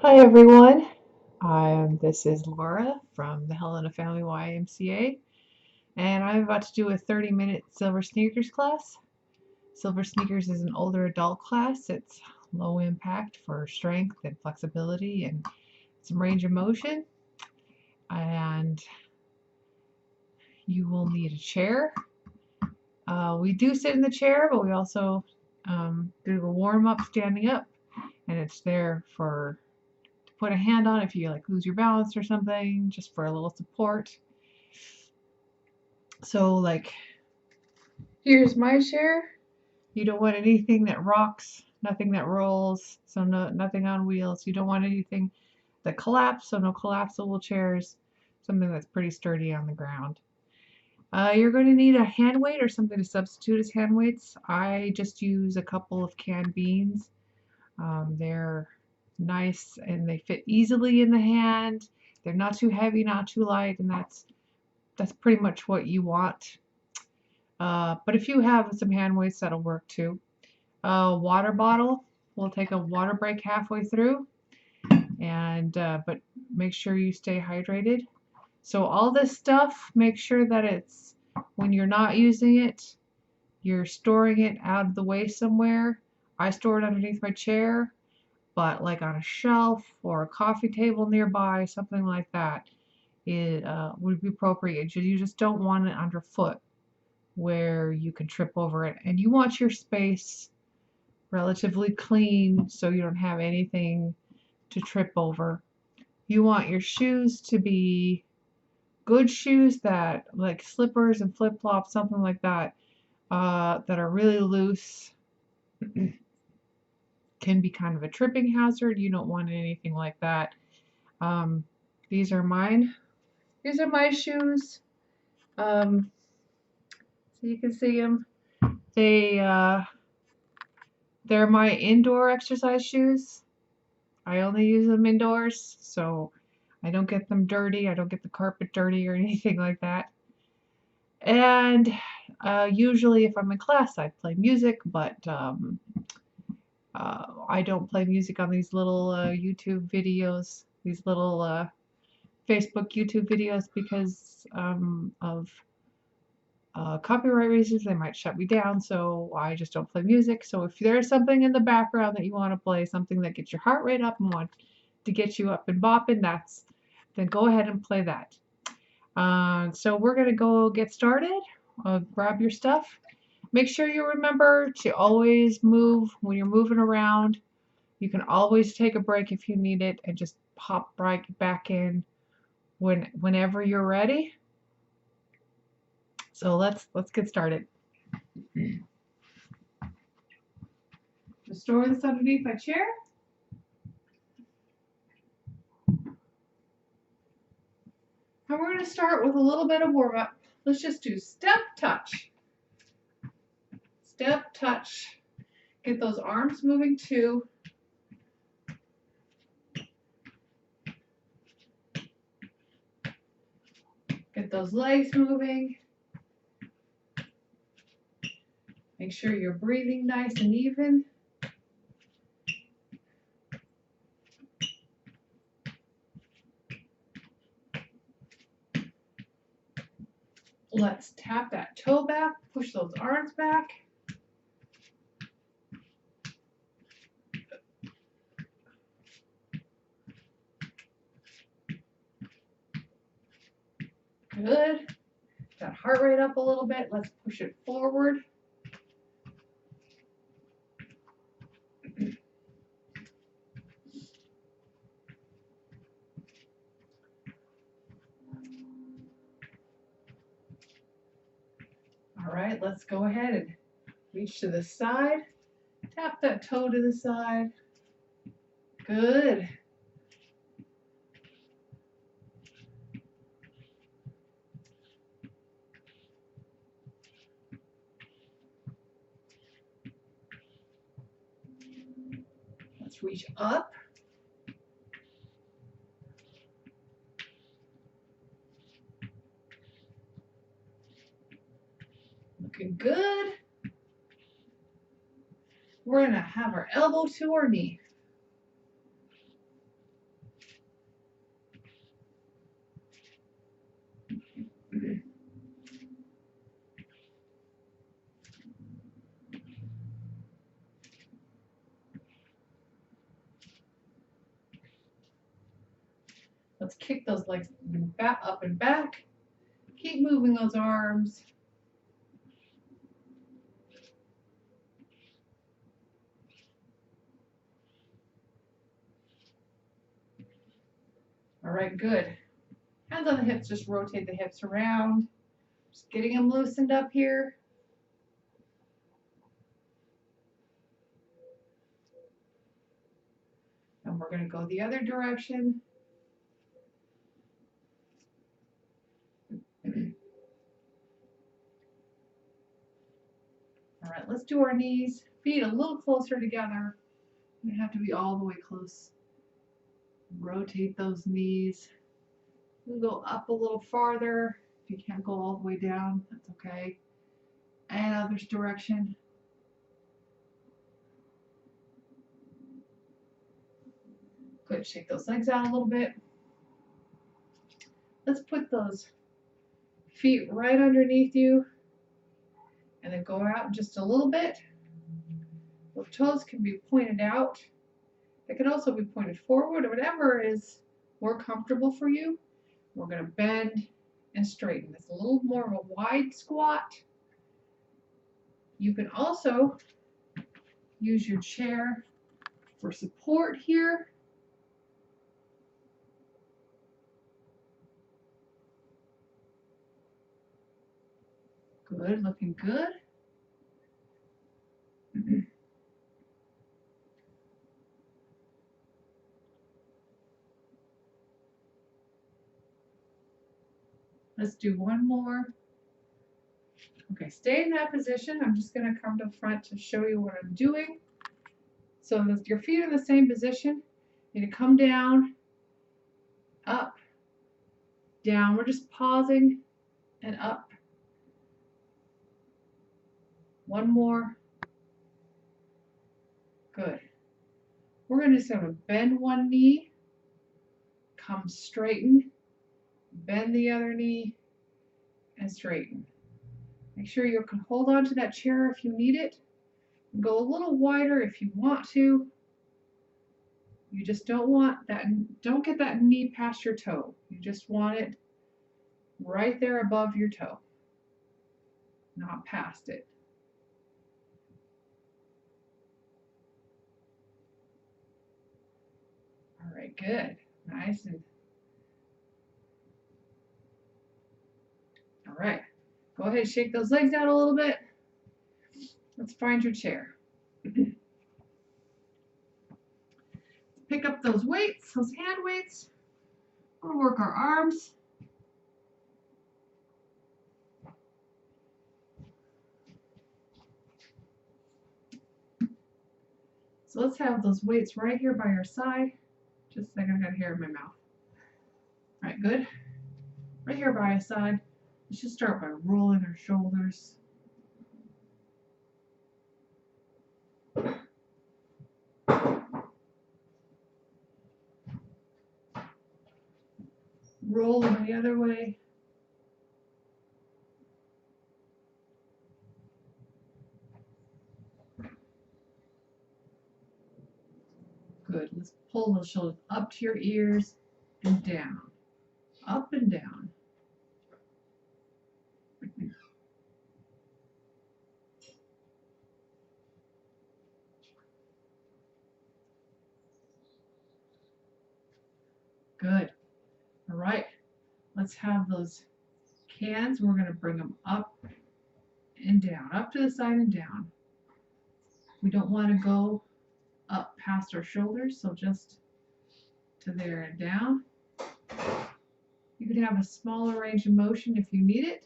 Hi everyone. This is Laura from the Helena Family YMCA, and I'm about to do a 30-minute Silver Sneakers class. Silver Sneakers is an older adult class. It's low impact for strength and flexibility and some range of motion. And you will need a chair. We do sit in the chair, but we also do a warm up standing up, and it's there for put a hand on if you like lose your balance or something, just for a little support. So like here's my chair. You don't want anything that rocks, nothing that rolls, so nothing on wheels. You don't want anything that collapses, so no collapsible chairs, something that's pretty sturdy on the ground. You're going to need a hand weight or something to substitute as hand weights. I just use a couple of canned beans. They're nice and they fit easily in the hand. They're not too heavy, not too light, and that's pretty much what you want. But if you have some hand weights, that'll work too. Water bottle. We'll take a water break halfway through, and but make sure you stay hydrated. So all this stuff, make sure that it's when you're not using it, you're storing it out of the way somewhere. I store it underneath my chair, but like on a shelf or a coffee table nearby, something like that, it would be appropriate. You just don't want it underfoot where you can trip over it. And you want your space relatively clean so you don't have anything to trip over. You want your shoes to be good shoes that, like slippers and flip-flops, something like that, that are really loose. Can be kind of a tripping hazard. You don't want anything like that. These are mine. These are my shoes. So you can see them. They they're my indoor exercise shoes. I only use them indoors, so I don't get them dirty. I don't get the carpet dirty or anything like that. And usually, if I'm in class, I play music, but I don't play music on these little YouTube videos, these little Facebook YouTube videos because of copyright reasons. They might shut me down, so I just don't play music. So if there's something in the background that you want to play, something that gets your heart rate up and want to get you up and bopping, then go ahead and play that. So we're gonna go get started. Grab your stuff. Make sure you remember to always move when you're moving around. You can always take a break if you need it and just pop right back in whenever you're ready. So let's get started. Just store this underneath my chair. And we're going to start with a little bit of warm up. Let's just do step, touch. Step, touch. Get those arms moving too. Get those legs moving. Make sure you're breathing nice and even. Let's tap that toe back, push those arms back. Good. That heart rate up a little bit. Let's push it forward. All right, let's go ahead and reach to the side. Tap that toe to the side. Good. Let's reach up. Looking good. We're going to have our elbow to our knee. Let's kick those legs back, up and back. Keep moving those arms. All right, good. Hands on the hips, just rotate the hips around. Just getting them loosened up here. And we're going to go the other direction. All right, let's do our knees. Feet a little closer together. You have to be all the way close. Rotate those knees. We'll go up a little farther. If you can't go all the way down, that's okay. And other direction. Good, shake those legs out a little bit. Let's put those feet right underneath you and then go out just a little bit. The toes can be pointed out. They can also be pointed forward, or whatever is more comfortable for you. We're going to bend and straighten. It's a little more of a wide squat. You can also use your chair for support here. Good, looking good. Let's do one more. Okay, stay in that position. I'm just going to come to the front to show you what I'm doing. So your feet are in the same position. You're going to come down, up, down. We're just pausing and up. One more. Good. We're going to just sort of bend one knee, come straighten, bend the other knee, and straighten. Make sure you can hold on to that chair if you need it. Go a little wider if you want to. You just don't want that, don't get that knee past your toe. You just want it right there above your toe, not past it. All right, good. Nice. And all right, go ahead and shake those legs out a little bit. Let's find your chair. Pick up those weights, those hand weights. We'll work our arms. So let's have those weights right here by your side. Just a second, I got hair in my mouth. All right, good. Right here by your side. Let's just start by rolling our shoulders. Roll them the other way. Good. Let's pull those shoulders up to your ears and down. Up and down. Good. All right. Let's have those cans. We're going to bring them up and down, up to the side and down. We don't want to go up past our shoulders, so just to there and down. You can have a smaller range of motion if you need it.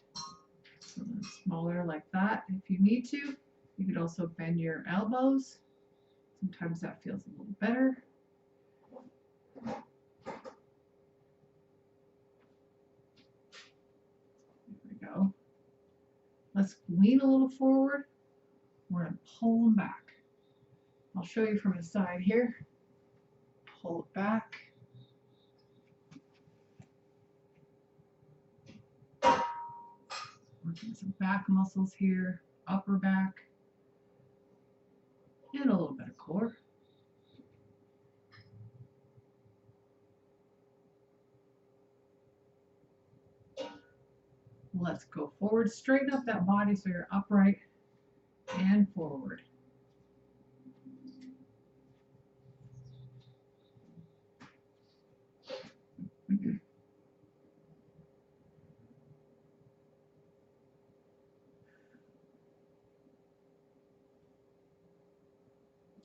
So smaller like that if you need to. You could also bend your elbows. Sometimes that feels a little better. There we go. Let's lean a little forward. We're going to pull them back. I'll show you from the side here. Pull it back. Working some back muscles here, upper back, and a little bit of core. Let's go forward. Straighten up that body so you're upright and forward.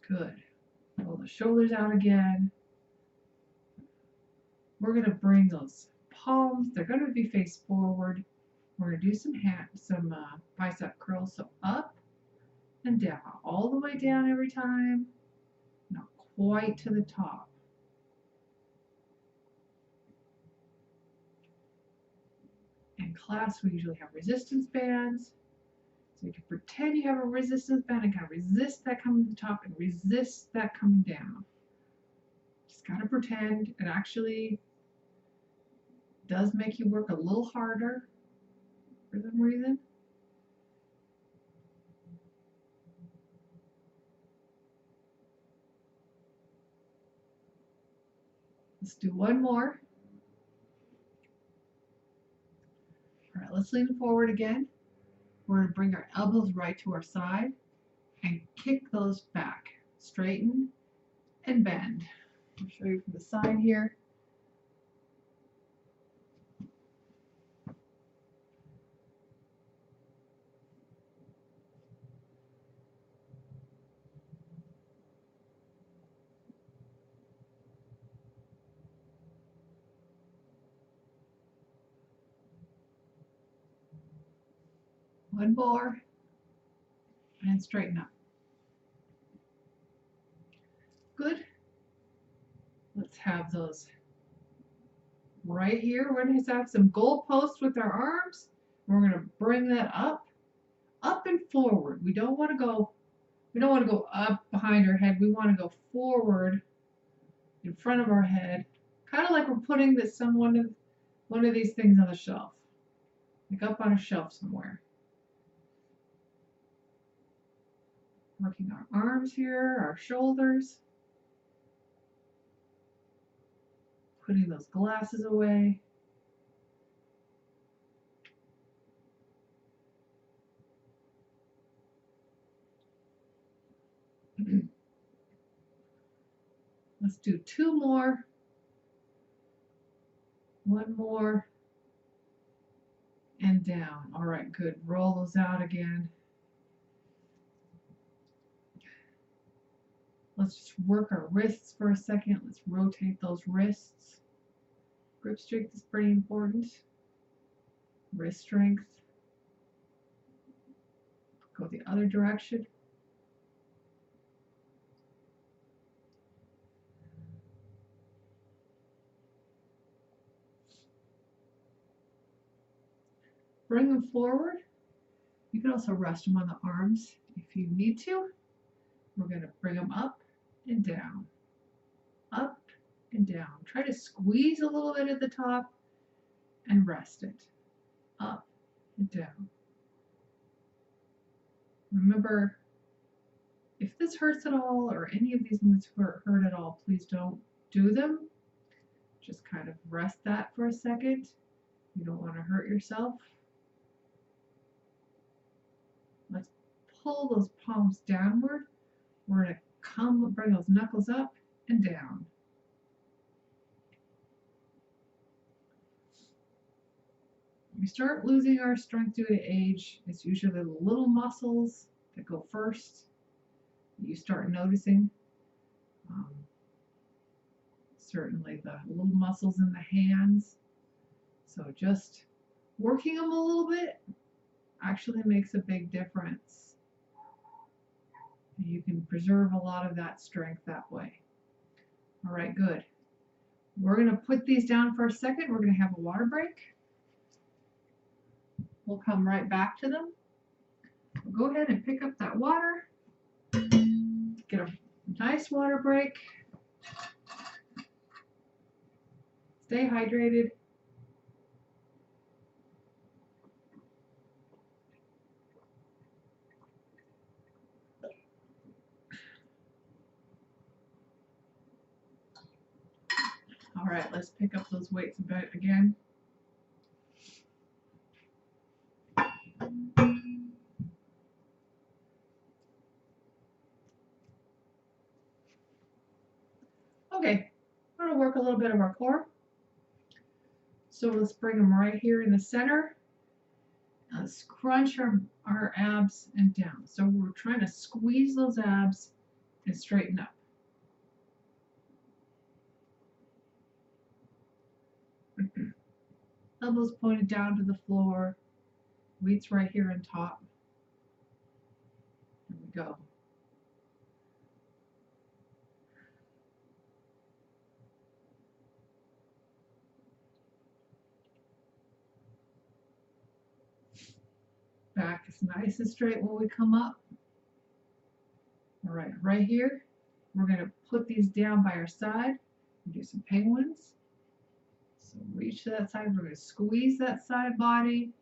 Good. Pull the shoulders out again. We're going to bring those palms, they're going to be face forward. We're going to do some bicep curls. So up and down, all the way down every time, not quite to the top. In class, we usually have resistance bands. So you can pretend you have a resistance band and kind of resist that coming to the top and resist that coming down. Just got to pretend. It actually does make you work a little harder for some reason. Let's do one more. All right, let's lean forward again. We're going to bring our elbows right to our side and kick those back. Straighten and bend. I'll show you from the side here. One more. And straighten up. Good. Let's have those right here. We're going to have some goalposts with our arms. We're going to bring that up and forward. We don't want to go up behind our head. We want to go forward in front of our head, kind of like we're putting one of these things on the shelf, like up on a shelf somewhere. Working our arms here, our shoulders, putting those glasses away. Let's do two more. One more. And down. All right, good. Roll those out again. Let's just work our wrists for a second. Let's rotate those wrists. Grip strength is pretty important. Wrist strength. Go the other direction. Bring them forward. You can also rest them on the arms if you need to. We're going to bring them up and down. Up and down. Try to squeeze a little bit at the top and rest it. Up and down. Remember, if this hurts at all or any of these moves hurt at all, please don't do them. Just kind of rest that for a second. You don't want to hurt yourself. Let's pull those palms downward. We're going to bring those knuckles up and down. We start losing our strength due to age. It's usually the little muscles that go first. You start noticing. Certainly the little muscles in the hands. So just working them a little bit actually makes a big difference. You can preserve a lot of that strength that way. All right, good. We're going to put these down for a second. We're going to have a water break. We'll come right back to them. We'll go ahead and pick up that water. Get a nice water break. Stay hydrated. All right, let's pick up those weights a bit again. We're going to work a little bit of our core. So let's bring them right here in the center. Let's crunch our abs and down. So we're trying to squeeze those abs and straighten up. Elbows pointed down to the floor. Weights right here on top. There we go. Back is nice and straight when we come up. All right, right here, we're going to put these down by our side and do some penguins. So reach to that side. We're going to squeeze that side body.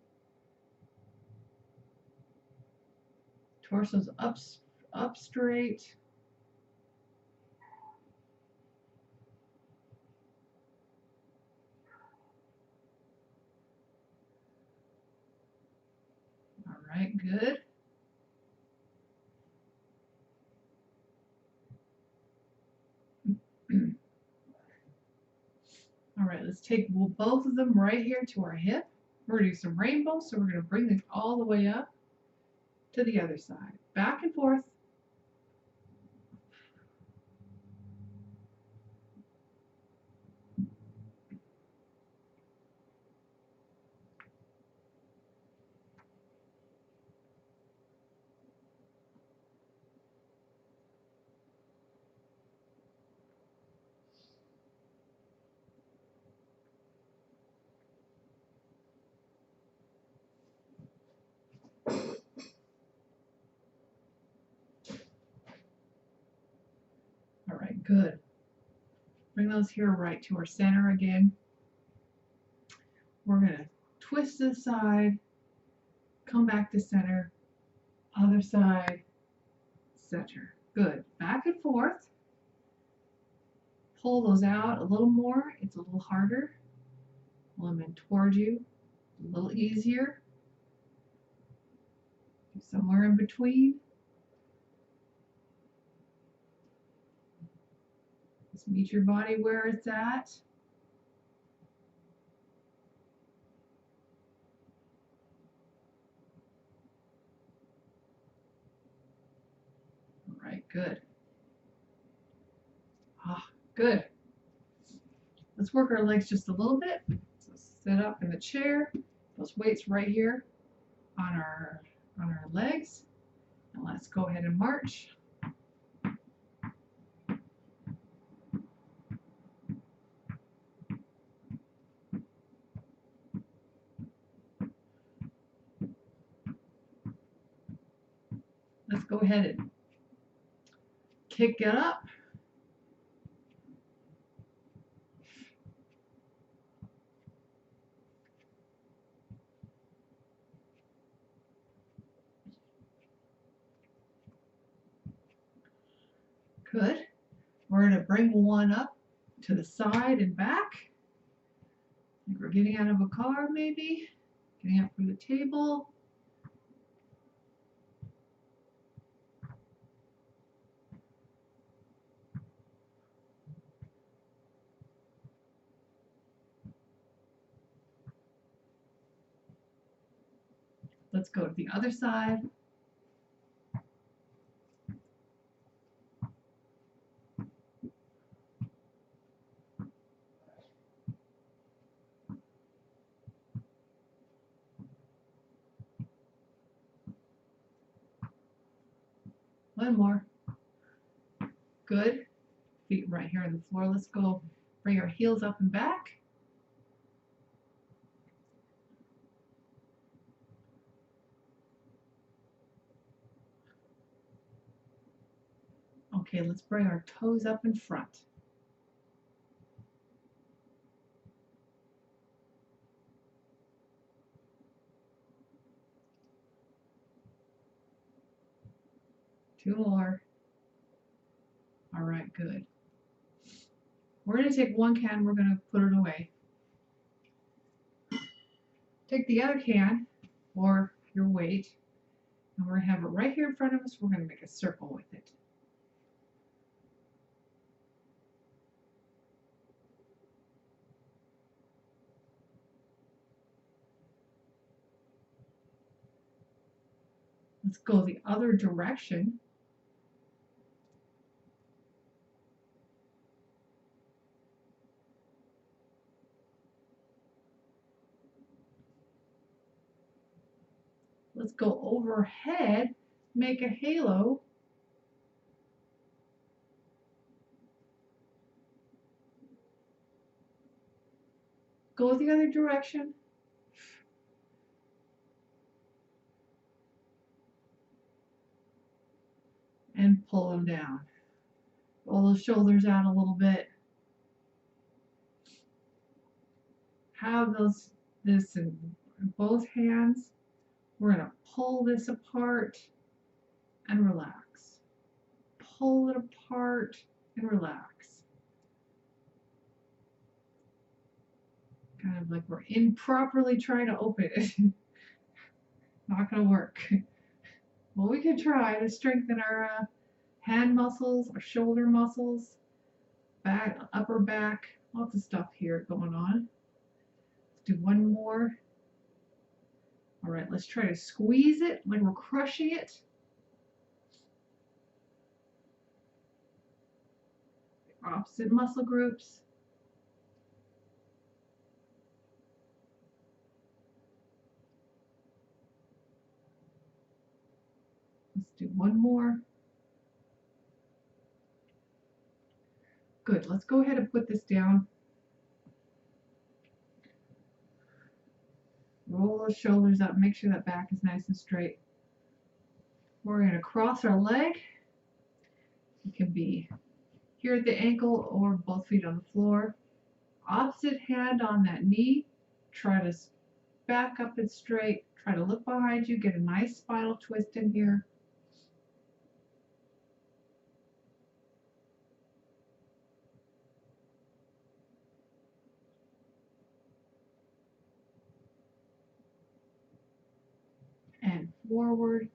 Torso's up straight. All right, good. All right, let's take both of them right here to our hip. We're going to do some rainbow, so we're going to bring this all the way up to the other side. Back and forth. All right, good. Bring those here right to our center again. We're going to twist to the side, come back to center, other side, center. Good. Back and forth. Pull those out a little more. It's a little harder. Pull them in toward you. A little easier. Somewhere in between. Just meet your body where it's at. All right, good. Ah, good. Let's work our legs just a little bit. So sit up in the chair. Those weights right here on our legs. And let's go ahead and march. Let's go ahead and kick it up. Good. We're going to bring one up to the side and back. Like we're getting out of a car, maybe. Getting up from the table. Let's go to the other side. One more. Good. Feet right here on the floor. Let's go bring our heels up and back. Okay, let's bring our toes up in front. Two more. All right, good. We're going to take one can, we're going to put it away. Take the other can, or your weight, and we're going to have it right here in front of us. We're going to make a circle with it. Let's go the other direction. Let's go overhead, make a halo. Go the other direction. And pull them down. Roll the shoulders out a little bit. Have this in both hands. We're going to pull this apart and relax. Pull it apart and relax. Kind of like we're improperly trying to open it. Not going to work. Well, we can try to strengthen our hand muscles, our shoulder muscles, back, upper back, lots of stuff here going on. Let's do one more. All right, let's try to squeeze it like we're crushing it. Opposite muscle groups. Let's do one more. Good, let's go ahead and put this down. Roll those shoulders up, make sure that back is nice and straight. We're going to cross our leg. It can be here at the ankle or both feet on the floor. Opposite hand on that knee. Try to back up and straight. Try to look behind you, get a nice spinal twist in here. And forward.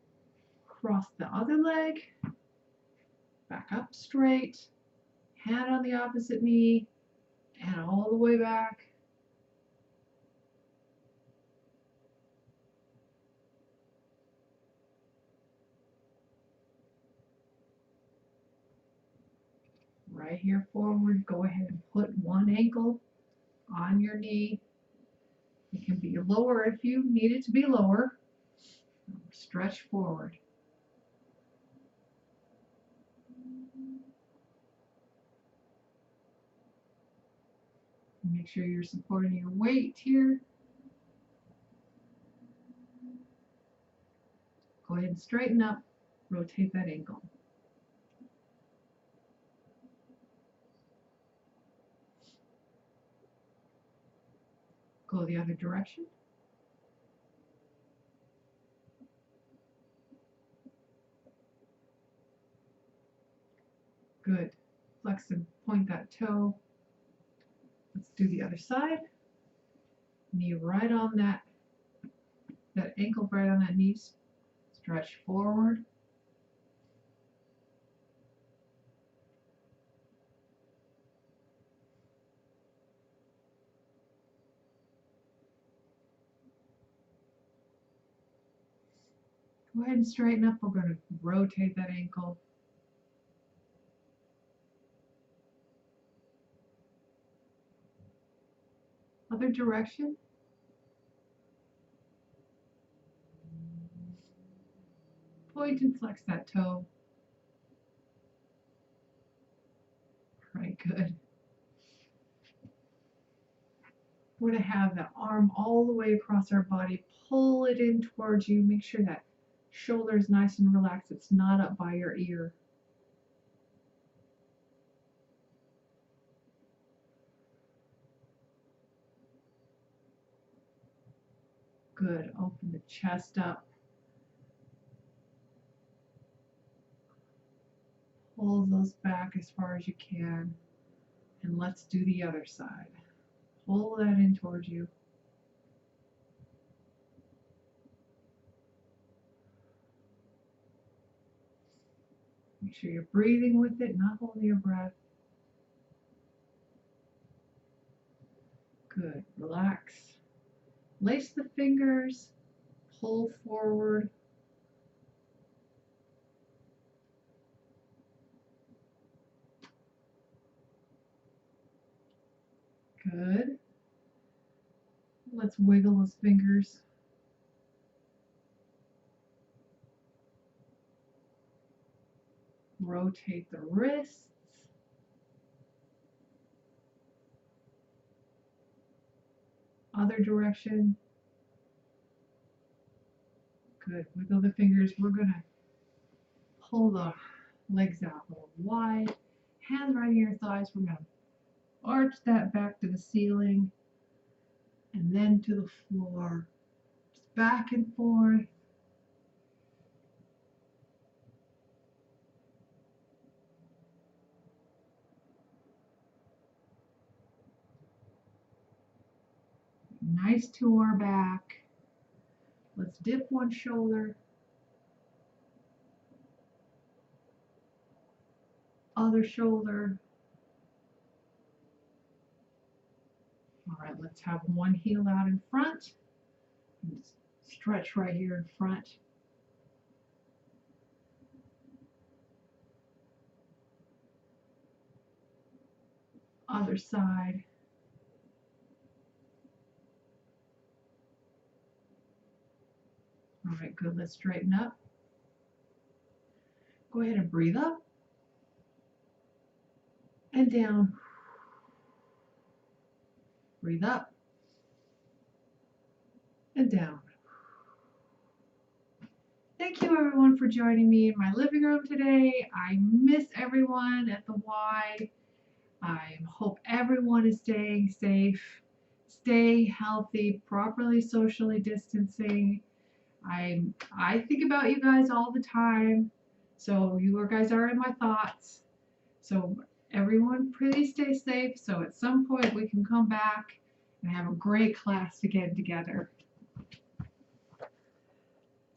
Cross the other leg. Back up straight. Hand on the opposite knee. And all the way back. Right here forward. Go ahead and put one ankle on your knee. It can be lower if you need it to be lower. Stretch forward. Make sure you're supporting your weight here. Go ahead and straighten up. Rotate that ankle. Go the other direction. Good. Flex and point that toe. Let's do the other side. Knee right on that ankle right on that knee. Stretch forward. Go ahead and straighten up. We're going to rotate that ankle. Other direction. Point and flex that toe. Right, good. We're going to have that arm all the way across our body. Pull it in towards you. Make sure that shoulder is nice and relaxed. It's not up by your ear. Good. Open the chest up. Pull those back as far as you can. And let's do the other side. Pull that in towards you. Make sure you're breathing with it, not holding your breath. Good. Relax. Lace the fingers. Pull forward. Good. Let's wiggle those fingers. Rotate the wrists. Other direction. Good. Wiggle the fingers. We're going to pull the legs out a little wide. Hands right near your thighs. We're going to arch that back to the ceiling and then to the floor. Just back and forth. Nice to our back. Let's dip one shoulder. Other shoulder. All right, let's have one heel out in front. Stretch right here in front. Other side. All right, good. Let's straighten up. Go ahead and breathe up and down. Breathe up and down. Thank you everyone for joining me in my living room today. I miss everyone at the Y. I hope everyone is staying safe. Stay healthy, properly socially distancing. I think about you guys all the time. So you guys are in my thoughts. So everyone, please stay safe. So at some point we can come back and have a great class again together.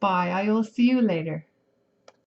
Bye. I will see you later.